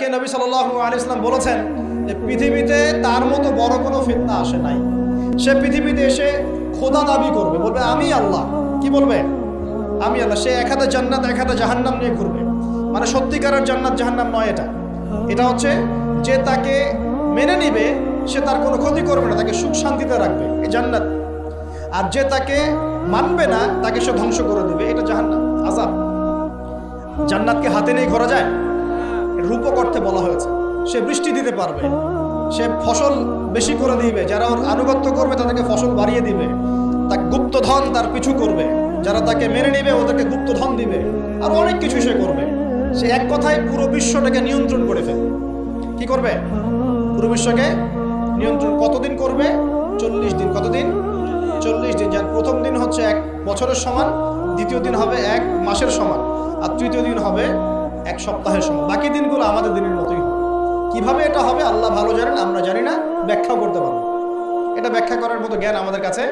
কে নবী সাল্লাল্লাহু আলাইহি ওয়াসাল্লাম বলেছেন যে পৃথিবীতে তার মতো বড় কোনো ফিতনা আসে নাই। সে পৃথিবীতে এসে খোদা দাবি করবে, বলবে আমি আল্লাহ। কি বলবে? আমি আল্লাহ। সে এক হাতে জান্নাত এক হাতে জাহান্নাম নিয়ে ঘুরবে। মানে সত্যিকারের জান্নাত জাহান্নাম নয় এটা। এটা হচ্ছে যে তাকে মেনে নিবে সে তার কোনো ক্ষতি করবে না, তাকে সুখ শান্তিতে রাখবে, এই জান্নাত। আর যে তাকে মানবে না তাকে সে ধ্বংস করে দেবে, এটা জাহান্নাম, আযাব। জান্নাতকে হাতে নিয়ে ঘোরা যায়? রূপক অর্থে বলা হয়েছে। সে বৃষ্টি দিতে পারবে, সে ফসল বেশি করে দিবে, যারা ওর আনুগত্য করবে তাদেরকে ফসল বাড়িয়ে দিবে, তাকে গুপ্তধন তার পিছু করবে, যারা তাকে মেনে নিবে ওদেরকে গুপ্তধন দিবে, আর অনেক কিছু সে করবে। সে এক কথায় পুরো বিশ্বটাকে নিয়ন্ত্রণ করে ফেলবে। কি করবে? পুরো বিশ্বকে নিয়ন্ত্রণ। কতদিন করবে? 40 দিন। কতদিন? 40 দিন। যার প্রথম দিন হচ্ছে 1 বছরের সমান, দ্বিতীয় দিন হবে 1 মাসের সমান, আর তৃতীয় দিন হবে 1 সপ্তাহের সমান। বাকি দিনগুলো আমাদের দিনের মতোই হবে। কিভাবে এটা হবে আল্লাহ ভালো জানেন, আমরা জানি না, ব্যাখ্যাও করতে পারবো। এটা ব্যাখ্যা করার মতো জ্ঞান আমাদের কাছে